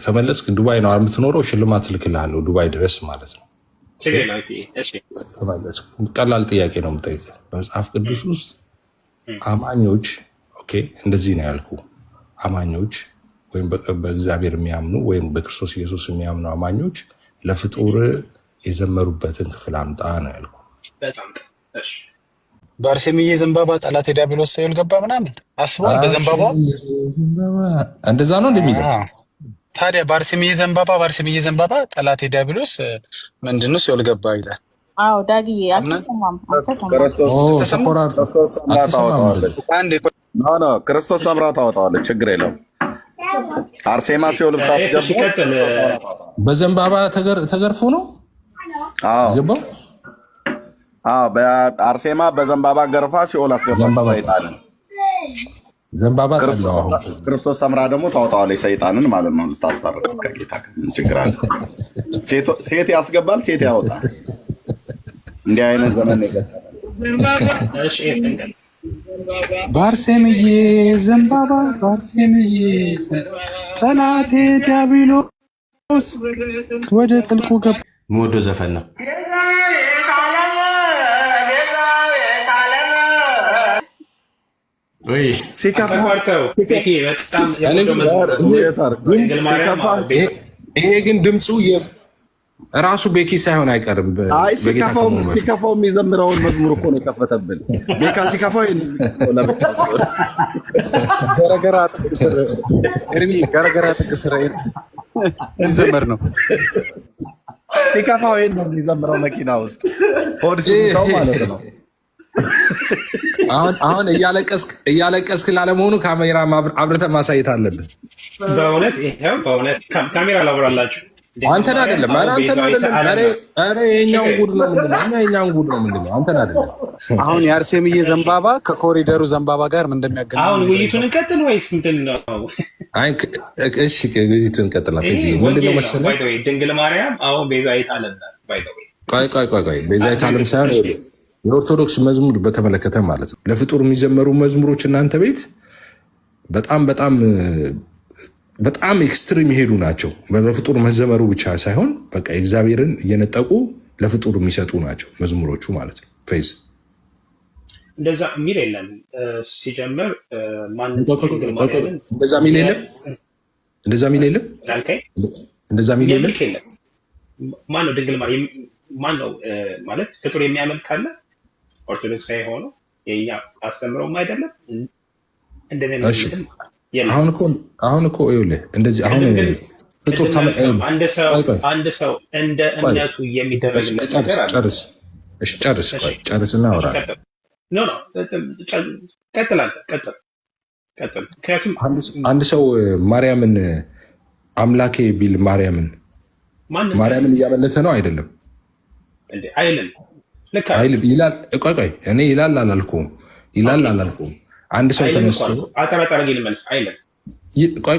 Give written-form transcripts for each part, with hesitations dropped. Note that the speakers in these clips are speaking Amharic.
ከመለስክ ዱባይ ነው የምትኖረው፣ ሽልማት ልክልሃለሁ ዱባይ ድረስ ማለት ነው። ቀላል ጥያቄ ነው የምጠይቀው። በመጽሐፍ ቅዱስ ውስጥ አማኞች እንደዚህ ነው ያልኩ፣ አማኞች ወይም በእግዚአብሔር የሚያምኑ ወይም በክርስቶስ ኢየሱስ የሚያምኑ አማኞች ለፍጡር የዘመሩበትን ክፍል አምጣ ነው ያልኩ። በአርሴምዬ ዘንባባ ጠላት ዲያብሎስ ሲኦል ገባ ምናምን አስቧል። በዘንባባ እንደዛ ነው እንደሚለው ታዲያ በአርሴምዬ ዘንባባ ጠላት ዲያብሎስ ምንድነው ሲኦል ገባ ይላል። አዎ ዳግዬ አልተሰማም። ክርስቶስ ሰምራ ታወጣዋለች፣ ችግር የለውም። አርሴማ ሲኦል ብታስገባ በዘንባባ ተገርፎ ነው ገባው። አርሴማ በዘንባባ ገርፋ ሲኦል አስገባች ሰይጣንን። ዘንባባ ክርስቶስ ሰምራ ደግሞ ታወጣዋለች ሰይጣንን ማለት ነው። ስታስታርቅ ከጌታ ችግር አለ። ሴት ያስገባል፣ ሴት ያወጣል። እንዲህ አይነት ዘመን በአርሴምዬ ዘንባባ ጠላቴ ዲያብሎስ ወደ ጥልቁ ገባ። ሞዶ ዘፈን ነው። ይሄ ግን ድምፁ ራሱ ቤኪ ሳይሆን አይቀርም። ሲከፋው የሚዘምረውን መዝሙር እኮ ነው የከፈተብን። ቤካ ሲከፋው ገረገራ ጥቅስር ይዘመር ነው። ሲከፋው ነው የሚዘምረው መኪና ውስጥ ሆድ ሲሰው ማለት ነው። አሁን እያለቀስክ ላለመሆኑ ካሜራ አብረተን ማሳየት አለብን። በእውነት ይሄው በእውነት ካሜራ ላብራላችሁ። አንተን አይደለም፣ አንተን አይደለም። ኧረ የእኛውን ጉድ ነው ምንድነው? የእኛውን ጉድ ነው ምንድነው? አንተን አይደለም። አሁን የአርሴምዬ ዘንባባ ከኮሪደሩ ዘንባባ ጋር ምን እንደሚያገናኝ አሁን ውይይቱን እንቀጥል ወይስ ምንድን ነው? እሺ ውይይቱን እንቀጥል። ምንድነው መሰለህ ድንግል ማርያም አሁን ቤዛዊተ ዓለም ናት። ቆይ ቤዛዊተ ዓለም ሳይሆን የኦርቶዶክስ መዝሙር በተመለከተ ማለት ነው። ለፍጡር የሚዘመሩ መዝሙሮች እናንተ ቤት በጣም ኤክስትሪም የሄዱ ናቸው። ለፍጡር መዘመሩ ብቻ ሳይሆን በቃ እግዚአብሔርን እየነጠቁ ለፍጡር የሚሰጡ ናቸው መዝሙሮቹ ማለት ነው። ፌዝ እንደዛ የሚል የለም ሲጀምር እንደዛ የሚል የለም ማነው ድንግል ማነው ማለት ፍጡር የሚያመልክ ካለ ኦርቶዶክስ የሆነው የኛ አስተምረውም አይደለም አሁን እኮ ይኸውልህ እንደዚህ አሁን ፍጡር አንድ ሰው እንደ እምነቱ የሚደረግለት ነገር አለ። ጨርስና አውራ ቀጥል። ምክንያቱም አንድ ሰው ማርያምን አምላኬ ቢል ማርያምን እያመለከ ነው አይደለም? አይልም ይላል። ቆይ እኔ ይላል አላልኩም። አንድ ሰው ተነስቶ አጠራጣሪ ልመልስ አይልም። ቆይ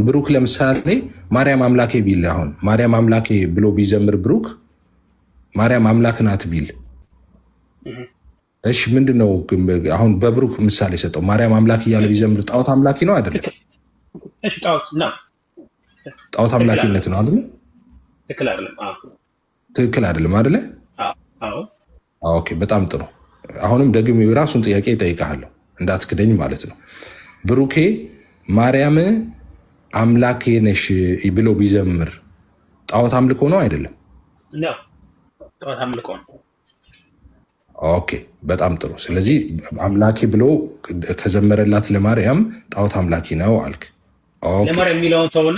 ብሩክ ለምሳሌ ማርያም አምላኬ ቢል አሁን ማርያም አምላኬ ብሎ ቢዘምር ብሩክ ማርያም አምላክ ናት ቢል እሺ ምንድን ነው አሁን በብሩክ ምሳሌ ሰጠው። ማርያም አምላክ እያለ ቢዘምር ጣዖት አምላኪ ነው አይደለም? ጣዖት አምላኪነት ነው አይደል? ትክክል አይደለም አይደለ? ኦኬ በጣም ጥሩ። አሁንም ደግሞ የራሱን ጥያቄ ይጠይቃለሁ እንዳትክደኝ ማለት ነው። ብሩኬ ማርያም አምላኬ ነሽ ብሎ ቢዘምር ጣዖት አምልኮ ነው አይደለም? ጣዖት አምልኮ ነው። ኦኬ በጣም ጥሩ። ስለዚህ አምላኬ ብሎ ከዘመረላት ለማርያም ጣዖት አምላኪ ነው አልክ። ለማርያም የሚለውን ተውና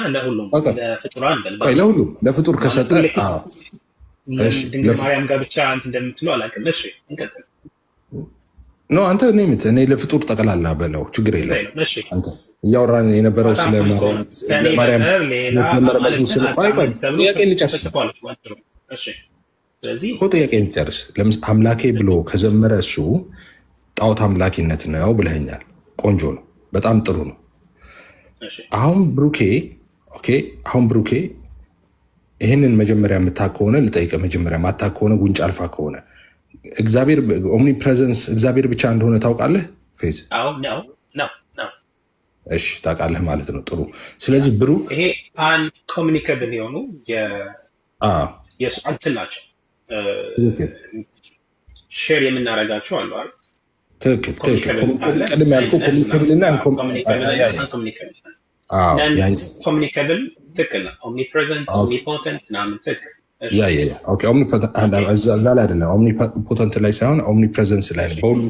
ለሁሉም ለፍጡር ከሰጠ ድንግል ማርያም ጋር ብቻ አንተ እንደምትለው አላውቅም። እሺ እንቀጥል። አንተ እኔ ለፍጡር ጠቅላላ በለው ችግር የለም። አንተ እያወራን የነበረው ስለ ማርያም ጥያቄ ልጨርስ። አምላኬ ብሎ ከዘመረ እሱ ጣዖት አምላኪነት ነው ብለኸኛል። ቆንጆ ነው፣ በጣም ጥሩ ነው። አሁን ብሩኬ ይህንን መጀመሪያ የምታውቅ ከሆነ ልጠይቅህ። መጀመሪያ ማታውቅ ከሆነ ጉንጭ አልፋ ከሆነ እግዚአብሔር ኦምኒ ፕሬዘንስ እግዚአብሔር ብቻ እንደሆነ ታውቃለህ? ፌዝ እሺ ታውቃለህ ማለት ነው። ጥሩ። ስለዚህ ብሩክ ይሄ አንኮሚኒካብል የሆኑ እንትን ናቸው። ሼር የምናደርጋቸው አሉ አይደል? ትክክል። ቀደም ያልኩህ ኮሚኒካብል እና ኮሚኒካብል ትክክል ነው። ኦምኒፕሬዘንት፣ ኦምኒፖተንት ምናምን ትክክል። እዛ ላይ አይደለም፣ ኦምኒፖተንት ላይ ሳይሆን ኦምኒፕሬዘንስ ላይ ነው። በሁሉም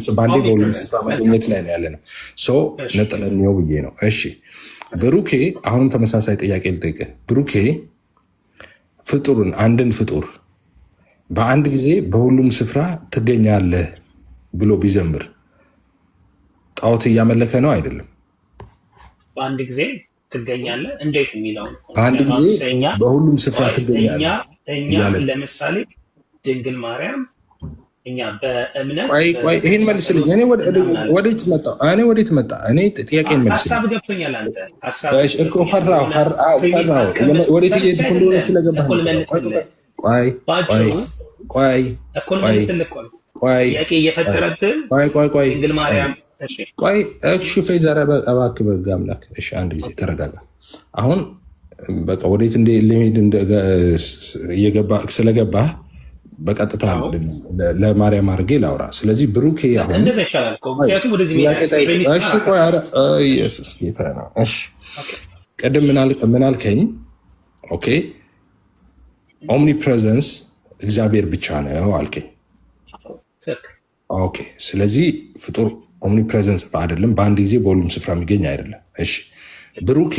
ስፍራ መገኘት ላይ ነው ያለ ነው። ነጥለን ነው ብዬ ነው። እሺ ብሩኬ፣ አሁንም ተመሳሳይ ጥያቄ ልጠይቅህ። ብሩኬ ፍጡርን አንድን ፍጡር በአንድ ጊዜ በሁሉም ስፍራ ትገኛለህ ብሎ ቢዘምር ጣዖት እያመለከ ነው አይደለም? በአንድ ጊዜ ትገኛለህ እንዴት የሚለው በአንድ ጊዜ በሁሉም ስፍራ ትገኛለህ። እኛ ለምሳሌ ድንግል ማርያም እኛ በእምነት ቆይ ይሄን መልስልኝ። እኔ ወዴት መጣ? እኔ ጥያቄ መልስልኝ። ሀሳብ ገብቶኛል። አንተ ሀሳብ እኮ ፈራሁ። ወዴት እየሄድኩ እንደሆነ ስለገባህ ቆይ ድንግል ማርያም እሺ ፌዘር እባክህ በሕግ አምላክ እሺ፣ አንድ ጊዜ ተረጋጋ። አሁን በቃ ወዴት ልሄድ ስለገባህ በቀጥታ ለማርያም አድርጌ ላውራ። ስለዚህ ብሩኬ አሁን ኢየሱስ ጌታ ነው። እሺ ቅድም ምን አልከኝ? ኦኬ ኦምኒፕሬዘንስ እግዚአብሔር ብቻ ነው አልከኝ። ኦኬ ስለዚህ ፍጡር ኦምኒፕሬዘንስ አይደለም፣ በአንድ ጊዜ በሁሉም ስፍራ የሚገኝ አይደለም። እሺ ብሩኬ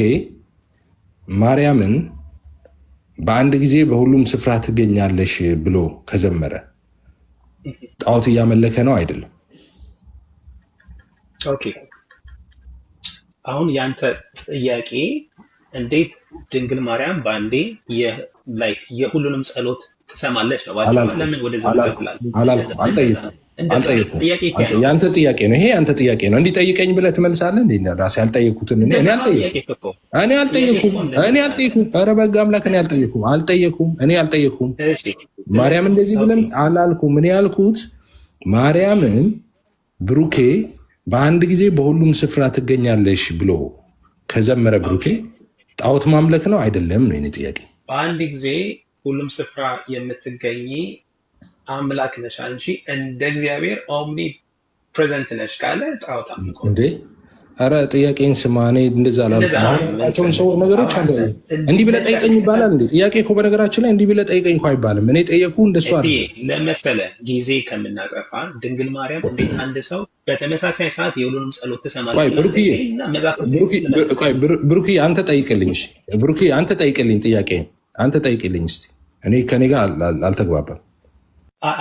ማርያምን በአንድ ጊዜ በሁሉም ስፍራ ትገኛለሽ ብሎ ከዘመረ ጣዖት እያመለከ ነው አይደለም? ኦኬ አሁን ያንተ ጥያቄ እንዴት ድንግል ማርያም በአንዴ የሁሉንም ጸሎት ትሰማለች ነው? ለምን ወደዚህ አልጠየኩም። የአንተ ጥያቄ ነው ይሄ፣ ያንተ ጥያቄ ነው። እንዲጠይቀኝ ብለህ ትመልሳለህ እንዴ? ራሴ ያልጠየኩትን እኔ አልጠየኩም። ኧረ በሕግ አምላክ እኔ አልጠየኩም። ማርያም እንደዚህ ብለን አላልኩም። እኔ ያልኩት ማርያምን ብሩኬ በአንድ ጊዜ በሁሉም ስፍራ ትገኛለሽ ብሎ ከዘመረ ብሩኬ ጣዖት ማምለክ ነው አይደለም ነው የእኔ ጥያቄ። በአንድ ጊዜ ሁሉም ስፍራ የምትገኝ አምላክ ነሽ እንጂ እንደ እግዚአብሔር ኦምኒ ፕሬዘንት ነሽ ካለ ጣዖት እንዴ? ኧረ ጥያቄን ስማ። እኔ እንደዛ ላልቸውን ሰው ነገሮች አለ እንዲህ ብለህ ጠይቀኝ ይባላል እንዴ? ጥያቄ እኮ በነገራችን ላይ እንዲህ ብለህ ጠይቀኝ እኮ አይባልም። እኔ ጠየቁ እንደሱ አለ ለመሰለ ጊዜ ከምናጠፋ ድንግል ማርያም እንዴት አንድ ሰው በተመሳሳይ ሰዓት የሁሉንም ጸሎት ትሰማለች? ብሩክ አንተ ጠይቅልኝ። ብሩክ አንተ ጠይቅልኝ፣ ጥያቄ አንተ ጠይቅልኝ እስኪ። እኔ ከኔ ጋር አልተግባባም።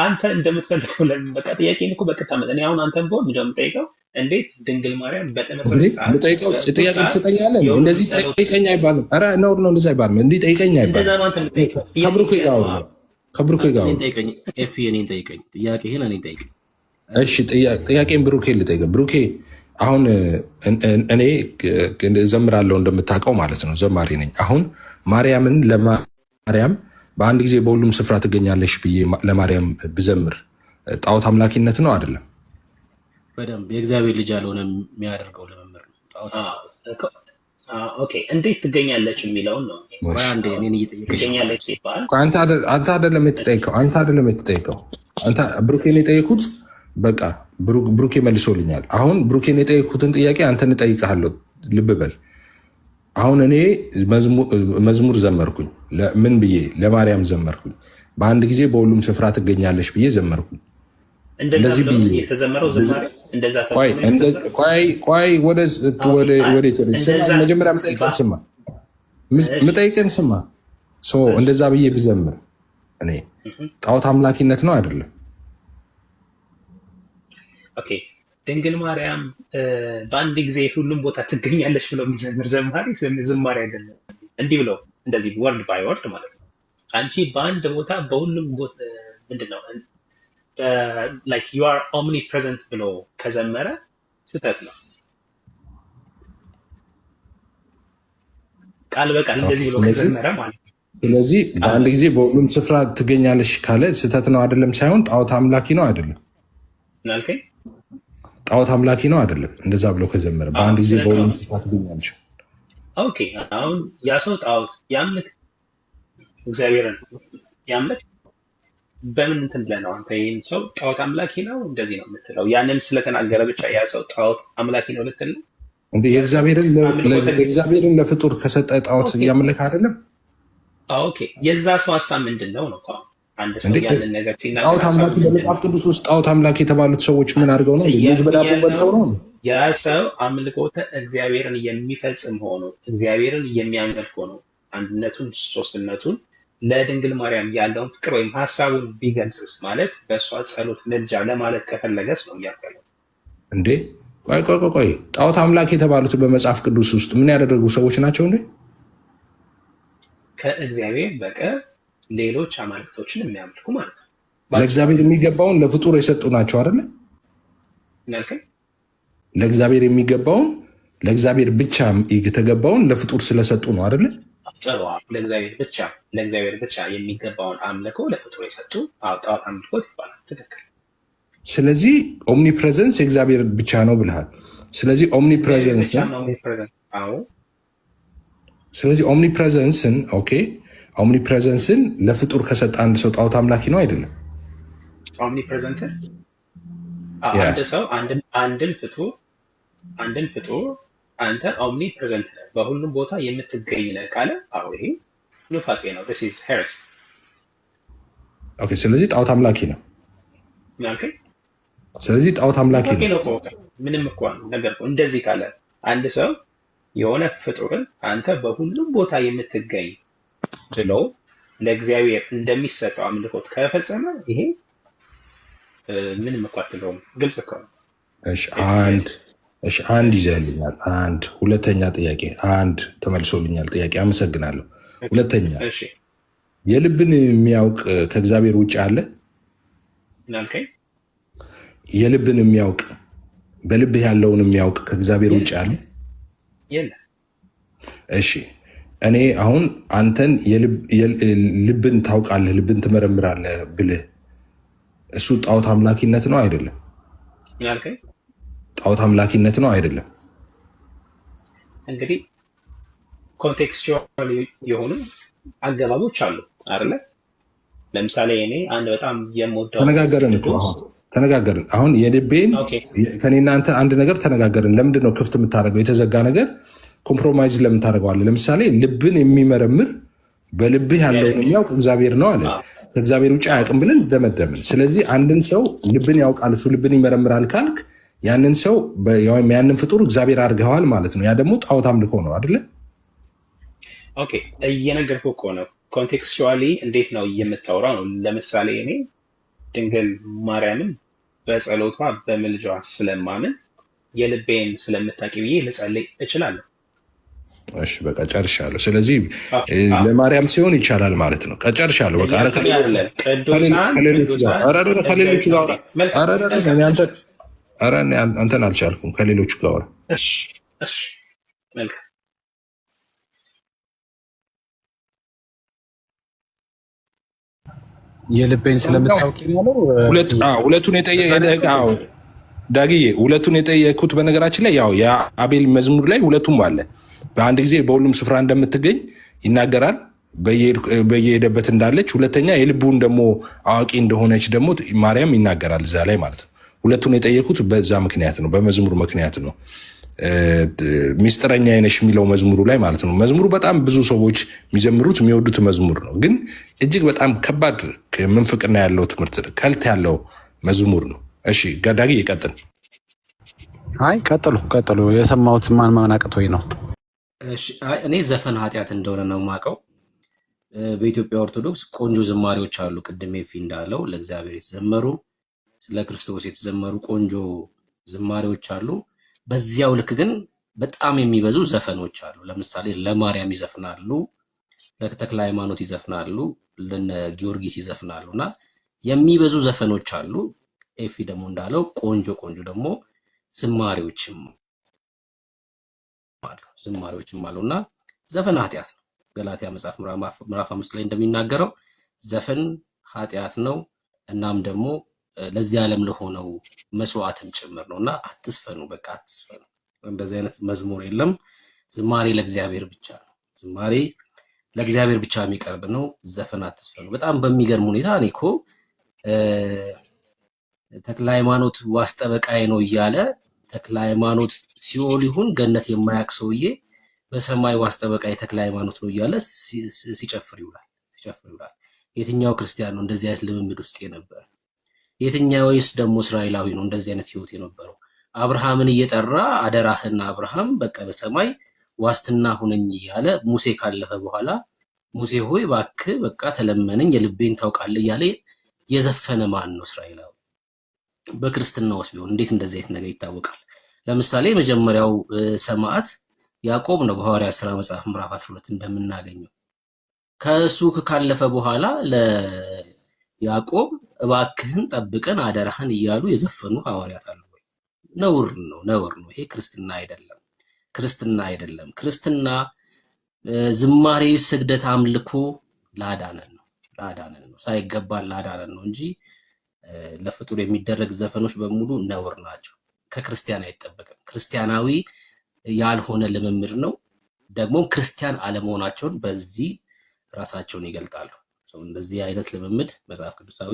አንተ እንደምትፈልገው በቃ ጥያቄን እኮ በቀጥታ እኔ አሁን አንተን ብሆን እንደምጠይቀው እንዴት ድንግል ማርያም በተመሳሳይ ጥያቄ ትሰጠኛለህ? እንደዚህ ጠይቀኝ አይባልም። ኧረ ነውር ነው፣ እንደዚህ አይባልም። እንዲህ ጠይቀኝ አይባልም። ከብሩክ ጋር እኔን ጠይቀኝ። ጥያቄህን እኔን ጠይቀኝ። እሺ ጥያቄን ብሩኬ ልጠይቀህ። ብሩኬ አሁን እኔ ዘምራለሁ እንደምታውቀው ማለት ነው፣ ዘማሪ ነኝ። አሁን ማርያምን ለማርያም በአንድ ጊዜ በሁሉም ስፍራ ትገኛለሽ ብዬ ለማርያም ብዘምር ጣዖት አምላኪነት ነው አይደለም? በደንብ የእግዚአብሔር ልጅ ያልሆነ የሚያደርገው ልምምር ነው። ኦኬ እንዴት ትገኛለች የሚለውን ነው። አንተ አይደለም የምትጠይቀው። አንተ ብሩኬን የጠየኩት በቃ ብሩኬ መልሶልኛል። አሁን ብሩኬን የጠየኩትን ጥያቄ አንተን እጠይቅሃለሁ። ልብ በል። አሁን እኔ መዝሙር ዘመርኩኝ። ምን ብዬ? ለማርያም ዘመርኩኝ። በአንድ ጊዜ በሁሉም ስፍራ ትገኛለሽ ብዬ ዘመርኩኝ። እንደዚህ ብዬ መጀመሪያ ምጠይቅን ስማ። እንደዛ ብዬ ብዘምር እኔ ጣዖት አምላኪነት ነው አይደለም? ኦኬ ድንግል ማርያም በአንድ ጊዜ ሁሉም ቦታ ትገኛለች ብለው የሚዘምር ዘማሪ ዝማሬ አይደለም። እንዲህ ብለው እንደዚህ ወርድ ባይ ወርድ ማለት ነው። አንቺ በአንድ ቦታ በሁሉም ቦታ ምንድነው ላይክ ዩ አር ኦምኒ ፕሬዘንት ብሎ ከዘመረ ስህተት ነው። ቃል በቃል እንደዚህ ብሎ ከዘመረ ማለት ነው። ስለዚህ በአንድ ጊዜ በሁሉም ስፍራ ትገኛለች ካለ ስህተት ነው አይደለም? ሳይሆን ጣዖት አምላኪ ነው አይደለም? ምናልከኝ? ጣዖት አምላኪ ነው አይደለም? እንደዛ ብሎ ከዘመረ በአንድ ጊዜ በሁሉም ስፋት ግኛለች። ኦኬ አሁን ያ ሰው ጣዖት ያምልክ እግዚአብሔርን ያምልክ በምን እንትን ብለህ ነው አንተ ይህን ሰው ጣዖት አምላኪ ነው እንደዚህ ነው የምትለው? ያንን ስለተናገረ ብቻ ያ ሰው ጣዖት አምላኪ ነው ልትል ነው እንዴ? የእግዚአብሔርን ለፍጡር ከሰጠ ጣዖት እያመለክ አይደለም? ኦኬ የዛ ሰው ሀሳብ ምንድን ነው ነው? አንድ ሰው ያንን ነገር ሲናገር ጣዖት አምላኪ በመጽሐፍ ቅዱስ ውስጥ ጣዖት አምላኪ የተባሉት ሰዎች ምን አድርገው ነው? ሙዝ በዳቦ በልተው ነው? ያ ሰው አምልኮተ እግዚአብሔርን የሚፈጽም ሆኖ እግዚአብሔርን የሚያመልክ ሆኖ አንድነቱን ሶስትነቱን ለድንግል ማርያም ያለውን ፍቅር ወይም ሀሳቡን ቢገልጽስ ማለት በእሷ ጸሎት ምልጃ ለማለት ከፈለገስ ነው እያልከለው እንዴ? ቆይ ጣዖት አምላክ የተባሉት በመጽሐፍ ቅዱስ ውስጥ ምን ያደረጉ ሰዎች ናቸው እንዴ? ከእግዚአብሔር በቀር ሌሎች አማልክቶችን የሚያመልኩ ማለት ነው። ለእግዚአብሔር የሚገባውን ለፍጡር የሰጡ ናቸው አይደለ? እናልከኝ ለእግዚአብሔር የሚገባውን ለእግዚአብሔር ብቻ የተገባውን ለፍጡር ስለሰጡ ነው አይደለ? ለእግዚአብሔር ብቻ የሚገባውን አምልኮ ለፍጡር የሰጡ ጣዖት አምልኮት ይባላል። ትክክል። ስለዚህ ኦምኒ ፕሬዘንስ የእግዚአብሔር ብቻ ነው ብለሃል። ስለዚህ ኦምኒ ፕሬዘንስን ኦኬ ኦምኒ ፕሬዘንስን ለፍጡር ከሰጠ አንድ ሰው ጣዖት አምላኪ ነው አይደለም? ኦምኒ ፕሬዘንትን አንድ ሰው አንድን ፍጡር አንተ ኦምኒ ፕሬዘንት ነህ በሁሉም ቦታ የምትገኝ ነህ ካለ አዎ ይሄ ኑፋቄ ነው። this is heresy። ኦኬ ስለዚህ ጣዖት አምላኪ ነው። ስለዚህ ጣዖት አምላኪ ነው። ምንም እኮ ነገር እንደዚህ ካለ አንድ ሰው የሆነ ፍጡርን አንተ በሁሉም ቦታ የምትገኝ ብሎ ለእግዚአብሔር እንደሚሰጠው አምልኮት ከፈጸመ ይሄ ምንም እኮ አትለውም። ግልጽ እኮ ነው። አንድ ይዘህልኛል። ሁለተኛ ጥያቄ ተመልሶልኛል ጥያቄ። አመሰግናለሁ። ሁለተኛ የልብን የሚያውቅ ከእግዚአብሔር ውጭ አለ? የልብን የሚያውቅ በልብህ ያለውን የሚያውቅ ከእግዚአብሔር ውጭ አለ? እሺ እኔ አሁን አንተን ልብን ታውቃለህ፣ ልብን ትመረምራለህ ብልህ እሱ ጣዖት አምላኪነት ነው አይደለም? ጣዖት አምላኪነት ነው አይደለም? እንግዲህ ኮንቴክስቹዋል የሆኑ አገባቦች አሉ አይደለ? ለምሳሌ እኔ አንድ በጣም የምወደው ተነጋገርን። አሁን የልቤን ከኔና አንተ አንድ ነገር ተነጋገርን። ለምንድን ነው ክፍት የምታደርገው? የተዘጋ ነገር ኮምፕሮማይዝ ለምን ታደርገዋለህ? ለምሳሌ ልብን የሚመረምር በልብህ ያለውን የሚያውቅ እግዚአብሔር ነው አለ። ከእግዚአብሔር ውጭ አያውቅም ብለን ደመደምን። ስለዚህ አንድን ሰው ልብን ያውቃል፣ እሱ ልብን ይመረምራል ካልክ ያንን ሰው ያንን ፍጡር እግዚአብሔር አድርገዋል ማለት ነው። ያ ደግሞ ጣዖት አምልኮ ነው አይደለ? ኦኬ እየነገርኩህ እኮ ነው። ኮንቴክስቹዋሊ እንዴት ነው የምታወራው ነው። ለምሳሌ እኔ ድንግል ማርያምን በጸሎቷ በምልጇ ስለማምን የልቤን ስለምታውቂ ብዬ ልጸልይ እችላለሁ። እሺ በቃ ጨርሻለሁ። ስለዚህ ለማርያም ሲሆን ይቻላል ማለት ነው። ጨርሻለሁ። በቃ አንተን አልቻልኩም። ከሌሎቹ ጋር የልቤን ስለምታውቂ ሁለቱን ዳግዬ ሁለቱን የጠየኩት በነገራችን ላይ ያው የአቤል መዝሙር ላይ ሁለቱም አለ። በአንድ ጊዜ በሁሉም ስፍራ እንደምትገኝ ይናገራል፣ በየሄደበት እንዳለች። ሁለተኛ የልቡን ደግሞ አዋቂ እንደሆነች ደግሞ ማርያም ይናገራል እዛ ላይ ማለት ነው። ሁለቱን የጠየኩት በዛ ምክንያት ነው፣ በመዝሙር ምክንያት ነው። ሚስጥረኛ አይነሽ የሚለው መዝሙሩ ላይ ማለት ነው። መዝሙሩ በጣም ብዙ ሰዎች የሚዘምሩት የሚወዱት መዝሙር ነው፣ ግን እጅግ በጣም ከባድ ምንፍቅና ያለው ትምህርት ከልት ያለው መዝሙር ነው። እሺ ጋዳጊ ይቀጥል። አይ ቀጥሉ። የሰማሁት ማን አቅቶኝ ነው። እኔ ዘፈን ኃጢአት እንደሆነ ነው የማውቀው። በኢትዮጵያ ኦርቶዶክስ ቆንጆ ዝማሬዎች አሉ። ቅድም ፊ እንዳለው ለእግዚአብሔር የተዘመሩ ስለ ክርስቶስ የተዘመሩ ቆንጆ ዝማሬዎች አሉ። በዚያው ልክ ግን በጣም የሚበዙ ዘፈኖች አሉ። ለምሳሌ ለማርያም ይዘፍናሉ፣ ለተክለ ሃይማኖት ይዘፍናሉ፣ ለነ ጊዮርጊስ ይዘፍናሉ እና የሚበዙ ዘፈኖች አሉ። ኤፊ ደግሞ እንዳለው ቆንጆ ደግሞ ዝማሬዎችም አሉና ዘፈን ኃጢአት ነው። ገላትያ መጽሐፍ ምዕራፍ 5 ላይ እንደሚናገረው ዘፈን ኃጢአት ነው። እናም ደግሞ ለዚህ ዓለም ለሆነው መስዋዕትም ጭምር ነው እና አትስፈኑ፣ በቃ አትስፈኑ። እንደዚህ አይነት መዝሙር የለም። ዝማሬ ለእግዚአብሔር ብቻ ነው። ዝማሬ ለእግዚአብሔር ብቻ የሚቀርብ ነው። ዘፈን አትስፈኑ። በጣም በሚገርም ሁኔታ እኔ እኮ ተክለ ሃይማኖት ዋስ ጠበቃዬ ነው እያለ ተክለ ሃይማኖት ሲኦል ይሁን ገነት የማያውቅ ሰውዬ በሰማይ ዋስ ጠበቃዬ ተክለ ሃይማኖት ነው እያለ ሲጨፍር ይውላል። የትኛው ክርስቲያን ነው እንደዚህ አይነት ልምምድ ውስጥ የነበረ? የትኛውስ ደግሞ እስራኤላዊ ነው እንደዚህ አይነት ህይወት የነበረው? አብርሃምን እየጠራ አደራህና አብርሃም በቃ በሰማይ ዋስትና ሁነኝ እያለ ሙሴ ካለፈ በኋላ ሙሴ ሆይ እባክህ በቃ ተለመነኝ የልቤን ታውቃለህ እያለ የዘፈነ ማን ነው እስራኤላዊ? በክርስትና ውስጥ ቢሆን እንዴት እንደዚህ አይነት ነገር ይታወቃል? ለምሳሌ የመጀመሪያው ሰማዕት ያዕቆብ ነው በሐዋርያት ሥራ መጽሐፍ ምዕራፍ 12 እንደምናገኘው። ከእሱ ካለፈ በኋላ ለያዕቆብ እባክህን ጠብቀን አደራህን እያሉ የዘፈኑ ሐዋርያት አሉ ወይ? ነውር ነው። ይሄ ክርስትና አይደለም። ክርስትና ዝማሬ፣ ስግደት፣ አምልኮ ላዳነን ነው ሳይገባን ላዳነን ነው እንጂ ለፍጡር የሚደረግ ዘፈኖች በሙሉ ነውር ናቸው። ከክርስቲያን አይጠበቅም። ክርስቲያናዊ ያልሆነ ልምምድ ነው። ደግሞ ክርስቲያን አለመሆናቸውን በዚህ ራሳቸውን ይገልጣሉ። እንደዚህ አይነት ልምምድ መጽሐፍ ቅዱሳዊ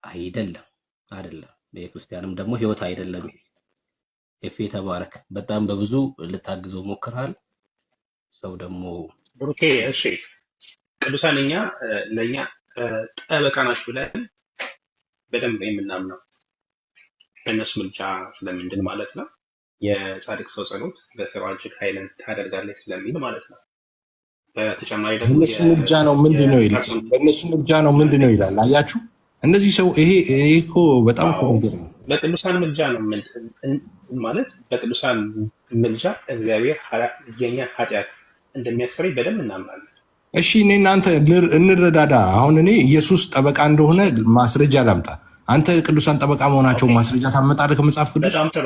አይደለም። የክርስቲያንም ደግሞ ህይወት አይደለም። ኤፌ ተባረክ። በጣም በብዙ ልታግዘው ሞክረሃል። ሰው ደግሞ ብሩኬ እሺ፣ ቅዱሳን ለእኛ ጠበቃ ናችሁ ብለን በደንብ የምናምነው በእነሱ ምልጃ ስለምንድን ማለት ነው። የጻድቅ ሰው ጸሎት በስራዋ እጅግ ኃይልን ታደርጋለች ስለሚል ማለት ነው። በተጨማሪ ደግሞ በእነሱ ምልጃ ነው ምንድነው ይላል። በእነሱ ምልጃ ነው ምንድነው ይላል። አያችሁ እነዚህ ሰው ይሄ እኮ በጣም ነው። በቅዱሳን ምልጃ ነው ማለት በቅዱሳን ምልጃ እግዚአብሔር የኛን ኃጢአት እንደሚያሰረይ በደንብ እናምናለን። እሺ እኔ እናንተ እንረዳዳ። አሁን እኔ ኢየሱስ ጠበቃ እንደሆነ ማስረጃ ላምጣ። አንተ ቅዱሳን ጠበቃ መሆናቸው ማስረጃ ታመጣለህ ከመጽሐፍ ቅዱስ? በጣም ጥሩ፣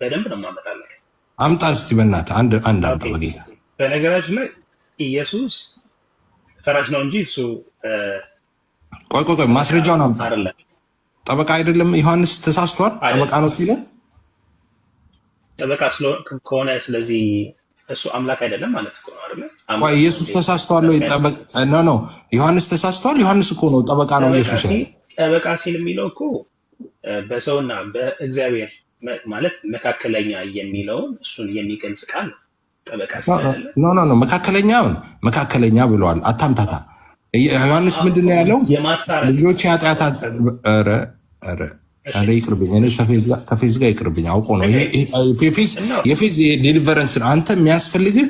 በደንብ ነው ማመጣለህ። አምጣ እስቲ በእናትህ አንድ አምጣ በጌታ። በነገራችን ላይ ኢየሱስ ፈራጅ ነው እንጂ እሱ ቆይ ማስረጃውን አምጣ። ጠበቃ አይደለም ዮሐንስ ተሳስቷል። ጠበቃ ነው ሲለን ጠበቃ ከሆነ ስለዚህ እሱ አምላክ አይደለም ማለት ነው አይደል? ቆይ ኢየሱስ ተሳስቷል ወይ? ኖ ዮሐንስ ተሳስቷል። ዮሐንስ እኮ ነው ጠበቃ ነው ኢየሱስ ያለው። ጠበቃ ሲል የሚለው እኮ በሰውና በእግዚአብሔር ማለት መካከለኛ የሚለውን እሱን የሚገልጽ ቃል ነው። ጠበቃ ሲል ኖ መካከለኛ ብለዋል። አታምታታ። ዮሐንስ ምንድን ነው ያለው? ልጆች ኃጢአት ይቅርብኝ፣ ከፌዝ ጋር ይቅርብኝ። አውቆ ነው የፌዝ ዴሊቨረንስ ነው። አንተ የሚያስፈልግህ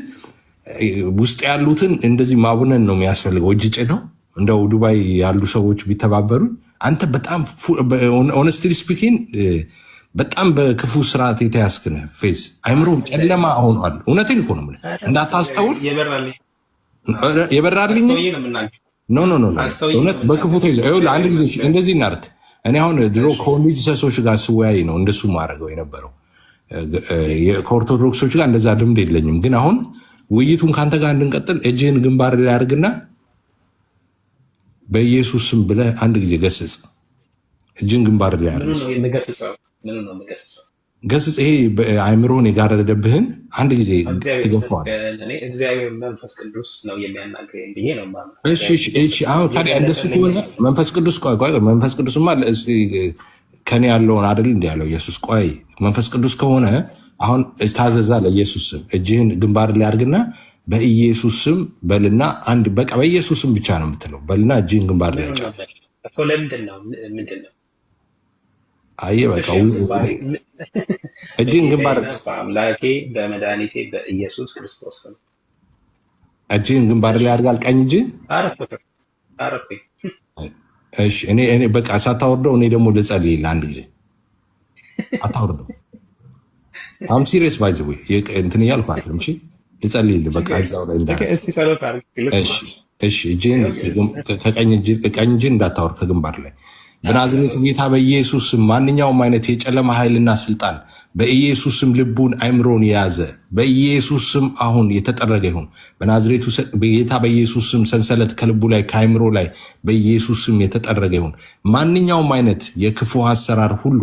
ውስጥ ያሉትን እንደዚህ ማቡነን ነው የሚያስፈልገው። እጅ ጭነው እንደው ዱባይ ያሉ ሰዎች ቢተባበሩ። አንተ በጣም ኦነስትሊ ስፒኪንግ በጣም በክፉ ስርዓት የተያዝክ ነህ። ፌዝ አይምሮ ጨለማ ሆኗል። እውነቴን እኮ ነው እንዳታስተውል የበራልኝ ኖ እውነት በክፉ ተይዘ አንድ ጊዜ እንደዚህ እናርግ። እኔ አሁን ድሮ ከወንጅ ሰሶች ጋር ስወያይ ነው እንደሱ ማድረገው የነበረው። ከኦርቶዶክሶች ጋር እንደዛ ልምድ የለኝም። ግን አሁን ውይይቱን ከአንተ ጋር እንድንቀጥል እጅህን ግንባር ላይ አድርግና በኢየሱስ ስም ብለህ አንድ ጊዜ ገስጽ። እጅህን ግንባር ላይ አድርግ፣ ገስጽ። ይሄ አይምሮህን የጋረደብህን አንድ ጊዜ ትገፋዋል። እግዚአብሔር መንፈስ ቅዱስ ነው የሚያናግረኝ ብዬ ነው የማምነው። እሺ አሁን ታዲያ እንደሱ ከሆነ መንፈስ ቅዱስ ቆይ መንፈስ ቅዱስማ ከኔ ያለውን አይደል እንዲ ያለው ኢየሱስ። ቆይ መንፈስ ቅዱስ ከሆነ አሁን ታዘዛ ለኢየሱስ ስም እጅህን ግንባር ላይ አድርግና በኢየሱስ ስም በልና አንድ በቃ በኢየሱስ ስም ብቻ ነው የምትለው በልና እጅህን ግንባር ላይ እኮ ለምንድን ነው አየህ በቃ እጅህን ግንባር በአምላኬ በመድኃኒቴ በኢየሱስ ክርስቶስ ስም እጅህን ግንባር ላይ አድርጋል። ቀኝ እጅህን አረፍኩኝ። እሺ እኔ በቃ ሳታወርደው እኔ ደግሞ ልጸልይልህ አንድ ጊዜ። አታወርደው። አም ሲሪየስ ባይ ዘ ወይ እንትን እያልኩ አይደለም። እሺ ልጸልይልህ በቃ እዛው ላይ እንዳለ። እሺ እጅህን ቀኝ እጅህን እንዳታወርድ ከግንባር ላይ በናዝሬቱ ጌታ በኢየሱስ ስም ማንኛውም አይነት የጨለማ ኃይልና ስልጣን በኢየሱስ ስም ልቡን አይምሮን የያዘ በኢየሱስ ስም አሁን የተጠረገ ይሁን። በናዝሬቱ ጌታ በኢየሱስ ስም ሰንሰለት ከልቡ ላይ ከአይምሮ ላይ በኢየሱስ ስም የተጠረገ ይሁን። ማንኛውም አይነት የክፉ አሰራር ሁሉ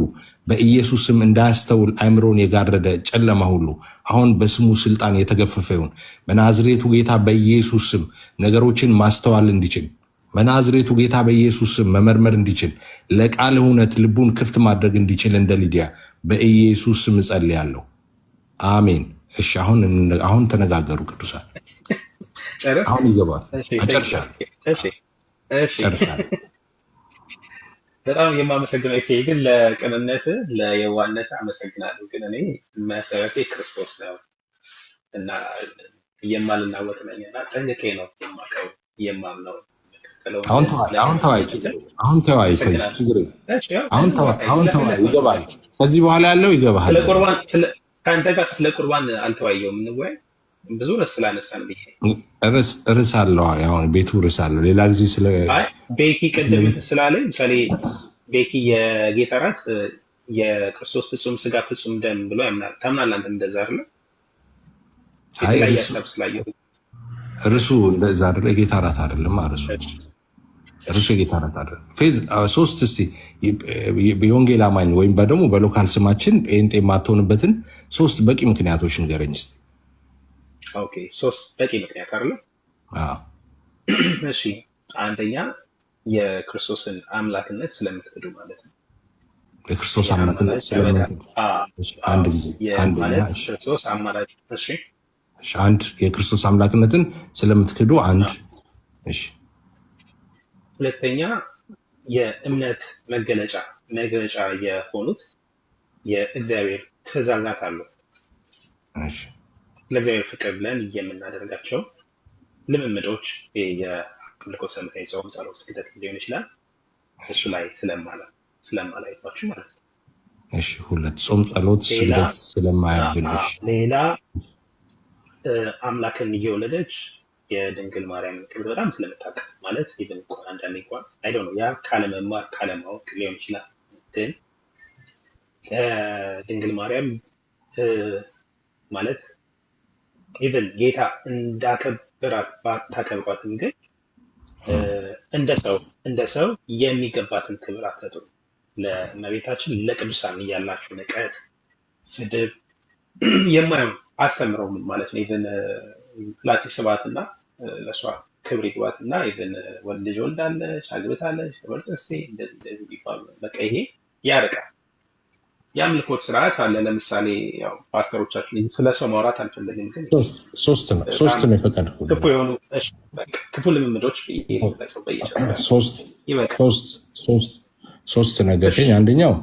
በኢየሱስ ስም እንዳያስተውል አይምሮን የጋረደ ጨለማ ሁሉ አሁን በስሙ ስልጣን የተገፈፈ ይሁን። በናዝሬቱ ጌታ በኢየሱስ ስም ነገሮችን ማስተዋል እንዲችል በናዝሬቱ ጌታ በኢየሱስ ስም መመርመር እንዲችል ለቃል እውነት ልቡን ክፍት ማድረግ እንዲችል እንደ ሊዲያ በኢየሱስ ስም እጸልያለሁ። አሜን። እሺ፣ አሁን ተነጋገሩ ቅዱሳን። አሁን ይገባል። ጨርሻለሁ። በጣም የማመሰግነው ግን ለቅንነት ለየዋነት አመሰግናለሁ። ግን እኔ መሰረቴ ክርስቶስ ነው እና የማልናወጥ ነኝና ጠንቅቄ ነው የማውቀው የማምነው። አሁን ተዋይ ይገባል። ከዚህ በኋላ ያለው ይገባል። ስለ ቁርባን ከአንተ ጋር ስለ ቁርባን አልተወያየሁም። እንወያይ ብዙ ርዕስ ስላነሳን ብዬ ርዕስ አለው። አሁን ቤቱ ርዕስ አለው። ሌላ ጊዜ ስለ ቤኪ ቅድም ስላለኝ ምሳሌ ቤኪ የጌታ እራት የክርስቶስ ፍጹም ስጋ ፍጹም ደም ብሎ ያምናል። ታምናለህ አንተ እንደዛ አይደለ? ርዕሱ እንደዛ አይደለ? የጌታ እራት አይደለም ርዕሱ የጌታ እራት አይደለም። ፌዝ 3 እስቲ የወንጌል አማኝ ወይም ደግሞ በሎካል ስማችን ጴንጤ የማትሆንበትን 3 በቂ ምክንያቶች ንገረኝ እስቲ። ኦኬ 3 በቂ ምክንያት አይደለ? አዎ እሺ፣ አንደኛ የክርስቶስን አምላክነት ስለምትክዱ ማለት ነው። የክርስቶስ አምላክነት ስለምትክዱ አንድ ጊዜ ክርስቶስ አማላጅ። እሺ አንድ የክርስቶስ አምላክነትን ስለምትክዱ አንድ። እሺ ሁለተኛ የእምነት መገለጫ የሆኑት የእግዚአብሔር ትእዛዛት አሉ። እሺ ለእግዚአብሔር ፍቅር ብለን የምናደርጋቸው ልምምዶች የአምልኮ ሰምታ የጾም፣ ጸሎት፣ ስግደት ሊሆን ይችላል። እሱ ላይ ስለማላይባችሁ ማለት ነው። እሺ ሁለት ጾም፣ ጸሎት፣ ስግደት ስለማያብን። እሺ ሌላ አምላክን እየወለደች የድንግል ማርያም ክብር በጣም ስለምታውቅ ማለት ይብን እንኳን አንዳንዴ እንኳን አይ ዶንት ኖ ያ ካለመማር ካለማወቅ ሊሆን ይችላል። ግን ድንግል ማርያም ማለት ኢቨን ጌታ እንዳከበራት ባታከብሯትም ግን እንደ ሰው የሚገባትን ክብር አትሰጡም። ለእመቤታችን ለቅዱሳን እያላችሁ ንቀት፣ ስድብ የማይሆን አስተምረው ማለት ነው። ኢቨን ላቲ ስብሐትና ለእሷ ክብር ይግባትና ኢቨን ወንድ ልጅ ወልዳለች፣ አግብታለች፣ ተበርተስቴ እንደዚህ ቢባሉ በቃ ይሄ ያርቃል። የአምልኮት ስርዓት አለ። ለምሳሌ ያው ፓስተሮቻችን ስለ ሰው ማውራት አልፈለግም፣ ግን ሶስት ነው የፈቀድኩት ክፉ የሆኑ ክፉ ልምምዶች ሶስት ነገርከኝ። አንደኛው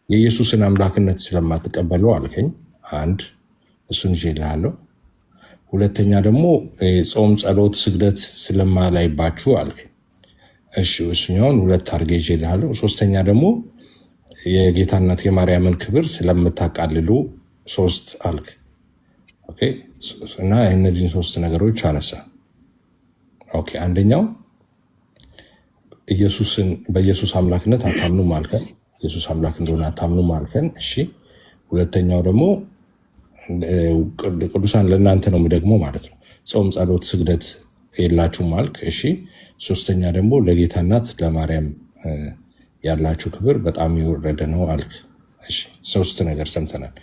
የኢየሱስን አምላክነት ስለማትቀበሉ አልከኝ። አንድ እሱን ይዤልሃለሁ። ሁለተኛ ደግሞ ጾም፣ ጸሎት፣ ስግደት ስለማላይባችሁ አልከኝ። እሺ እሱኛውን 2 አድርጌ ይዤልሃለሁ። ሶስተኛ ደግሞ የጌታ እናት የማርያምን ክብር ስለምታቃልሉ 3 አልክ። ኦኬ እና እነዚህን 3 ነገሮች አነሳ። ኦኬ አንደኛው በኢየሱስ አምላክነት አታምኑም አልከን። ኢየሱስ አምላክ እንደሆነ አታምኑም አልከን። እሺ ሁለተኛው ደግሞ ቅዱሳን ለእናንተ ነው ደግሞ ማለት ነው ጾም፣ ጸሎት፣ ስግደት የላችሁም አልክ። እሺ ሶስተኛ ደግሞ ለጌታ እናት ለማርያም ያላችሁ ክብር በጣም የወረደ ነው አልክ። እሺ 3 ነገር ሰምተናል።